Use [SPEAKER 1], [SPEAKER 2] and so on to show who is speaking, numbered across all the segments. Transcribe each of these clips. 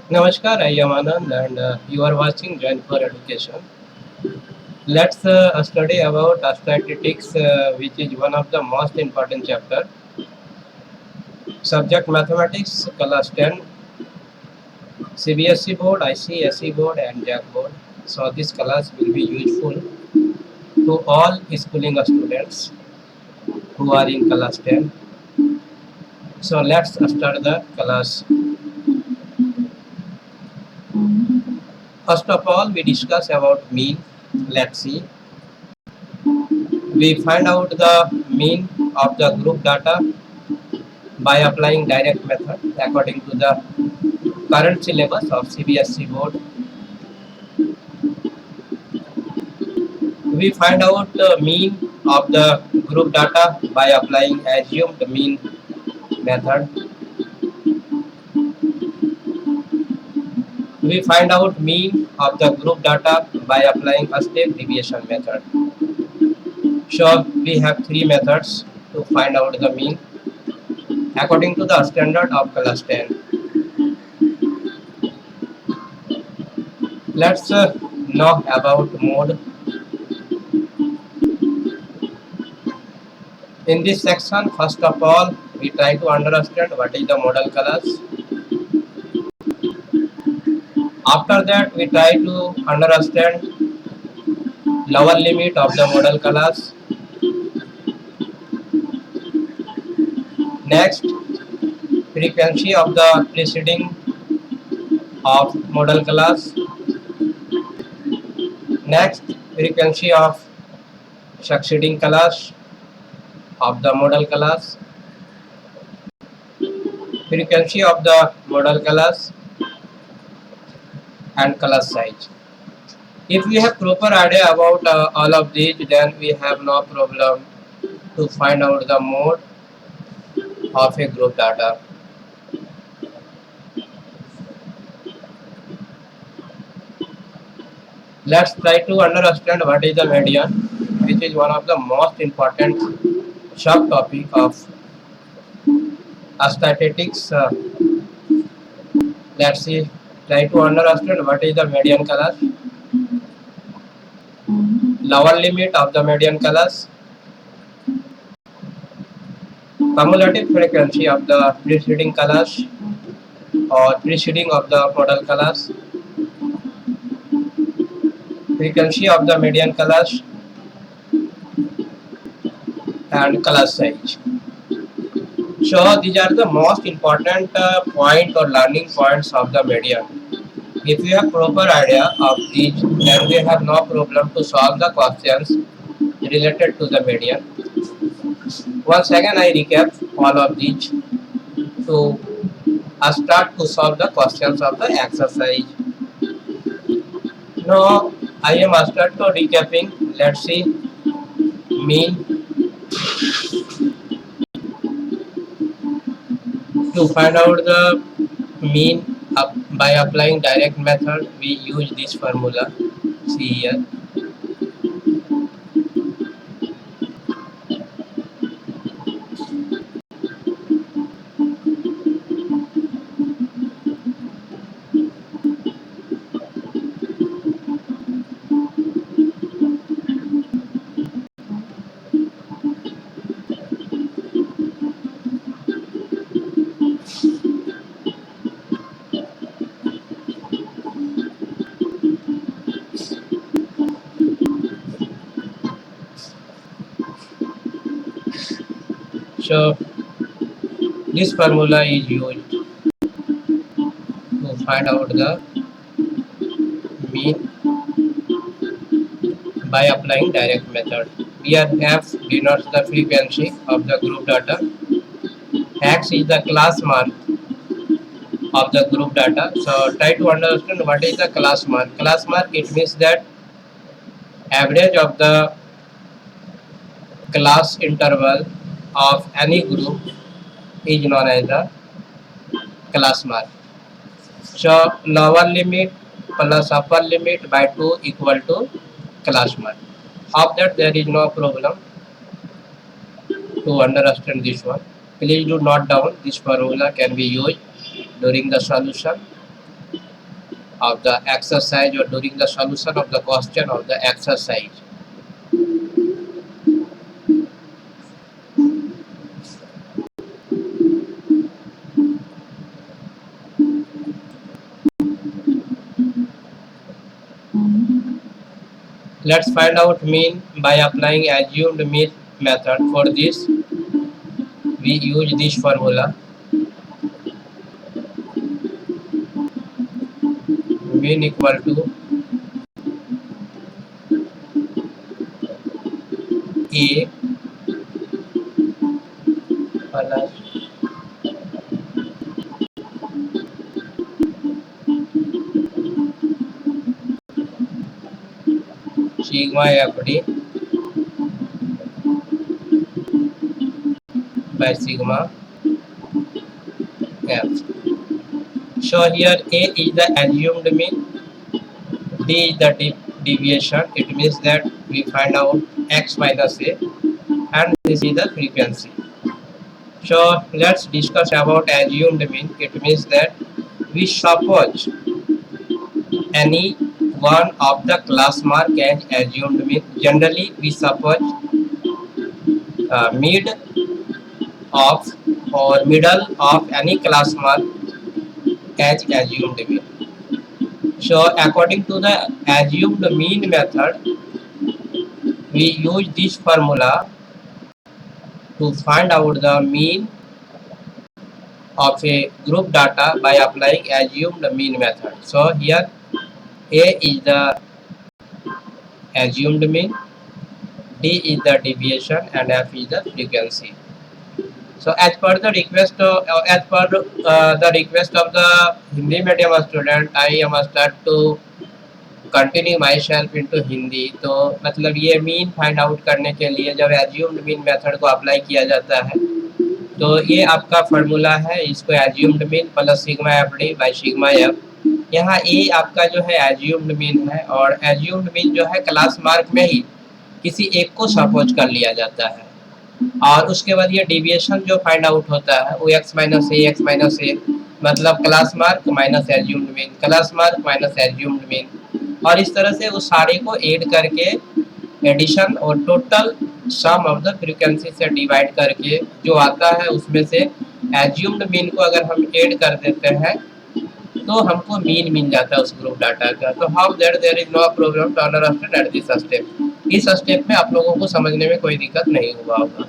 [SPEAKER 1] Namaskar, I am Anand and you are watching Join for Education. Let's study about statistics, which is one of the most important chapter. Subject Mathematics, class 10, CBSE board, ICSE board and JAC board. So this class will be useful to all schooling students who are in class 10. So let's start the class. First of all, we discuss about mean. Let's see. We find out the mean of the group data by applying direct method according to the current syllabus of CBSE board. We find out the mean of the group data by applying assumed mean method. We find out mean of the group data by applying a step deviation method. So we have three methods to find out the mean according to the standard of class 10. Let's know about mode. In this section, first of all, we try to understand what is the model class. After that, we try to understand lower limit of the model class. Next, frequency of the preceding of model class. Next, frequency of succeeding class of the model class. Frequency of the model class and class size. If we have proper idea about all of these, then we have no problem to find out the mode of a group data. Let's try to understand what is the median, which is one of the most important subtopic of statistics. Let's see, try to understand what is the median class, lower limit of the median class, cumulative frequency of the preceding class or preceding of the model class, frequency of the median class and class size. So these are the most important point or learning points of the median. If you have proper idea of these, then we have no problem to solve the questions related to the median. Once again, I recap all of these to start to solve the questions of the exercise. Now I am start to recapping. Let's see mean. To find out the mean by applying direct method, we use this formula. See here. So this formula is used to find out the mean by applying direct method. Here F denotes the frequency of the group data. X is the class mark of the group data. So try to understand what is the class mark. Class mark, it means that average of the class interval of any group is known as the class mark. So lower limit plus upper limit by 2 equal to class mark. Of that there is no problem to understand this one. Please do note down, this formula can be used during the solution. of the exercise or during the solution of the question of the exercise. Let's find out mean by applying assumed mean method. For this, we use this formula. Mean equal to A plus sigma FD by sigma F. So here A is the assumed mean, D is the deviation. It means that we find out x minus A, and this is the frequency. So let's discuss about assumed mean. It means that we suppose any one of the class mark as assumed mean. Generally, we suppose mid of or middle of any class mark as assumed mean. So according to the assumed mean method, we use this formula to find out the mean of a group data by applying assumed mean method. So here A is the assumed mean, D is the deviation, and F is the frequency. So as per the request of the Hindi medium student, I am start to continue my self into Hindi. तो मतलब ये mean find out करने के लिए जब assumed mean method को apply किया जाता है तो ये आपका फार्मूला है. इसको assumed mean plus sigma F D by sigma F. यहाँ ए आपका जो है एज्यूम्ड मीन है और एज्यूम्ड मीन जो है क्लास मार्क में ही किसी एक को सपोज कर लिया जाता है. और उसके बाद ये डिविएशन जो फाइंड आउट होता है वो एक्स माइनस ए मतलब class mark minus assumed mean, class mark minus assumed mean, और इस तरह से उस सारे को ऐड करके एडिशन और total sum of the frequency से डिवाइड करके जो आता है उसमें से एज्यूम्ड मीन को अगर हम ऐड कर देते हैं तो हमको मीन मिल जाता है उस ग्रुप डाटा का. तो how that there is no problem to understand at this step. इस स्टेप में आप लोगों को समझने में कोई दिक्कत नहीं हुआ होगा.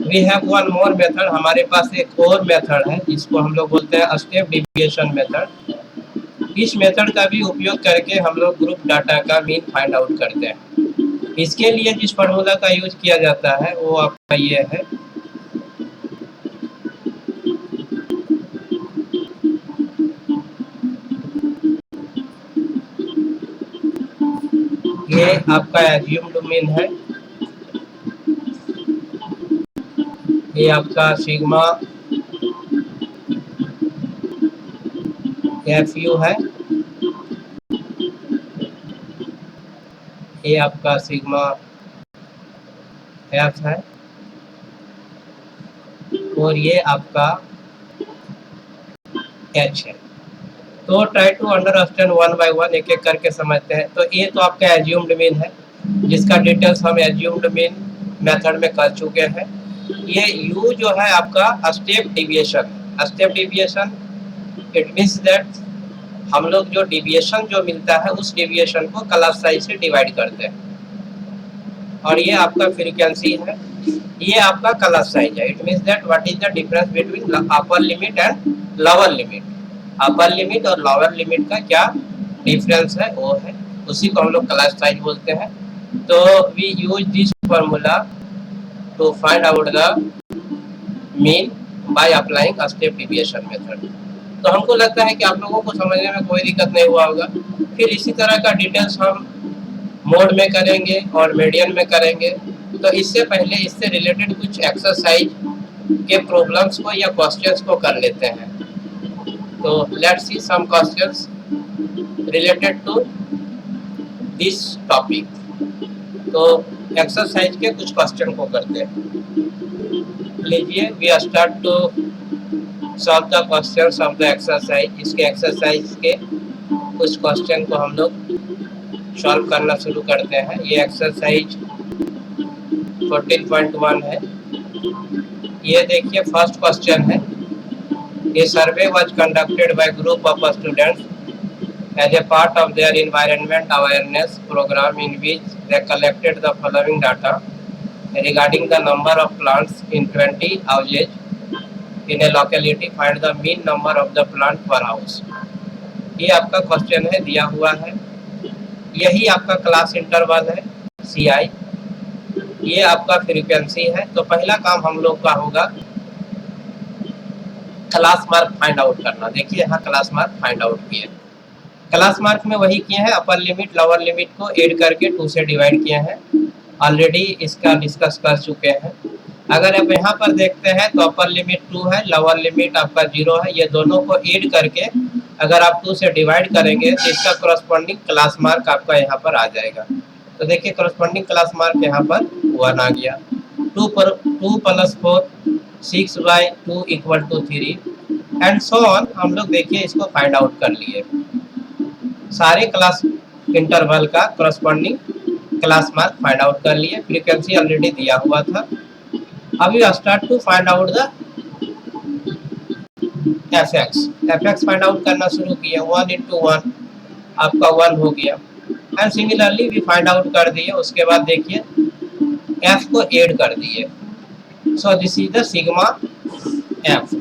[SPEAKER 1] We have one more method. हमारे पास एक और मेथड है जिसको हम लोग बोलते हैं स्टेप डिविएशन मेथड. इस मेथड का भी उपयोग करके हम लोग ग्रुप डाटा का मीन फाइंड आउट करते हैं. इसके लिए जिस फार्मूला का यूज किया जाता है वो आपका ये है. ये आपका एज्यूम्ड मीन है, ये आपका सिग्मा एफ यू है, ये आपका सिग्मा एफ है, और ये आपका एच है. तो try to understand one by one, एक एक करके समझते हैं. तो ये तो आपका एज्यूम्ड मीन है जिसका डिटेल्स हम एज्यूम्ड मीन मेथड में कर चुके हैं. ये यू जो है आपका step deviation. Step deviation it means that हम लोग जो डिविएशन जो मिलता है उस डिविएशन को क्लास साइज से डिवाइड करते हैं. और ये आपका फ्रीक्वेंसी है, ये आपका क्लास साइज है. It means that what is the difference between upper limit and lower limit. Upper limit और लोअर लिमिट का क्या डिफरेंस है वो है, उसी को हम लोग क्लास साइज बोलते हैं. तो we use this formula to find out the mean by applying step deviation method. तो हमको लगता है कि आप लोगों को समझने में कोई दिक्कत नहीं हुआ होगा. फिर इसी तरह का डिटेल्स हम मोड में करेंगे और मीडियन में करेंगे. तो इससे पहले इससे रिलेटेड कुछ एक्सरसाइज के प्रॉब्लम्स को या क्वेश्चंस को कर लेते हैं. तो let's see some questions related to this topic. तो एक्सरसाइज के कुछ क्वेश्चन को करते हैं. लीजिए, we start to solve the questions of the exercise. इसके एक्सरसाइज के कुछ क्वेश्चन को हम लोग सॉल्व करना शुरू करते हैं। ये एक्सरसाइज 14.1 है। ये देखिए, फर्स्ट क्वेश्चन है, a survey was conducted by group of students as a part of their environment awareness program, in which they collected the following data regarding the number of plants in 20 houses in a locality. Find the mean number of the plant per house. ये आपका question है, दिया हुआ है। यही आपका class interval है, CI। ये आपका फ्रीक्वेंसी है। तो पहला काम हम लोग का होगा क्लास मार्क फाइंड आउट करना। देखिए, यहाँ क्लास मार्क फाइंड आउट किए। क्लास मार्क में वही किए हैं, अपर लिमिट लोअर लिमिट को ऐड करके 2 से डिवाइड किए हैं। ऑलरेडी इसका डिस्कस कर चुके हैं। अगर आप यहाँ पर देखते हैं तो अपर लिमिट 2 है, लोअर लिमिट आपका 0 है। ये दोनों को ऐड करके अगर आप 2 से डिवाइड करेंगे तो इसका करस्पॉन्डिंग क्लास मार्क आपका यहाँ पर आ जाएगा। तो देखिए, करस्पॉन्डिंग क्लास मार्क यहाँ पर 1 आ गया। 2 + 4 6/2 = 3 एंड सो ऑन। हम लोग देखिए इसको फाइंड आउट कर लिए। सारे क्लास इंटरवल का corresponding class mark find out कर लिए। फ्रीक्वेंसी ऑलरेडी दिया हुआ था। अभी start to find out the fx find out करना शुरू किया। 1 × 1 आपका 1 हो गया। एंड सिमिलरली भी फाइंड आउट कर दिए। उसके बाद देखिए एफ को ऐड कर दिए। So this is the sigma F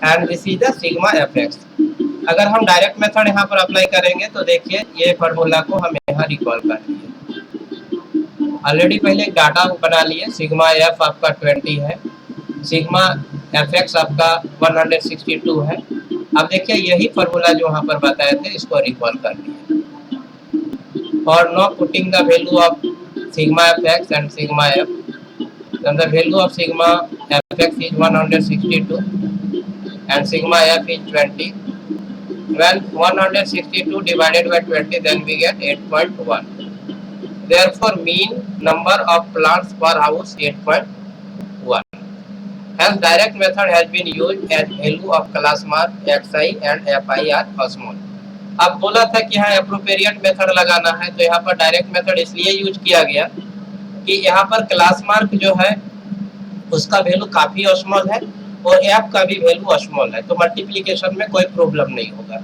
[SPEAKER 1] and this is the sigma FX. अगर हम डायरेक्ट मेथड यहाँ पर अप्लाई करेंगे तो देखिए ये फार्मूला को हम यहाँ रिकॉल कर लिए। ऑलरेडी पहले एक डाटा बना लिए। सिग्मा एफ आपका 20 है, सिग्मा एफएक्स आपका 162 है। अब देखिए यही फार्मूला जो वहाँ पर बताए थे इसको रिकॉल कर लिए। और know putting the value of sigma FX and sigma F, then the value of sigma fx is 162 and sigma f is 20. When 162 divided by 20, then we get 8.1. Therefore, mean number of plants per house 8.1. Hence, direct method has been used as value of class mark xi and fi are small. अब बोला था कि यहाँ appropriate method लगाना है, तो यहाँ पर डायरेक्ट मेथड इसलिए यूज किया गया कि यहाँ पर क्लास मार्क जो है उसका वैल्यू काफी स्मॉल है और एफ का भी वैल्यू स्मॉल है, तो मल्टीप्लिकेशन में कोई प्रॉब्लम नहीं होगा।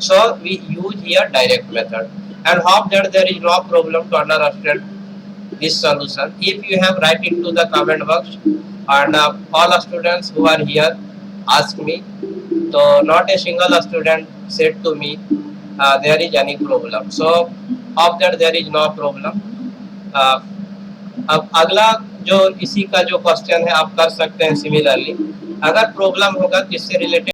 [SPEAKER 1] So we use here direct method and hope that there is no problem to understand this solution. If you have write into the comment box and all students who are here ask me, तो not a single student said to me there is any problem. So hope that there is no problem. अब अगला जो इसी का जो question है आप कर सकते हैं सिमिलरली। अगर प्रॉब्लम होगा तो इससे रिलेटेड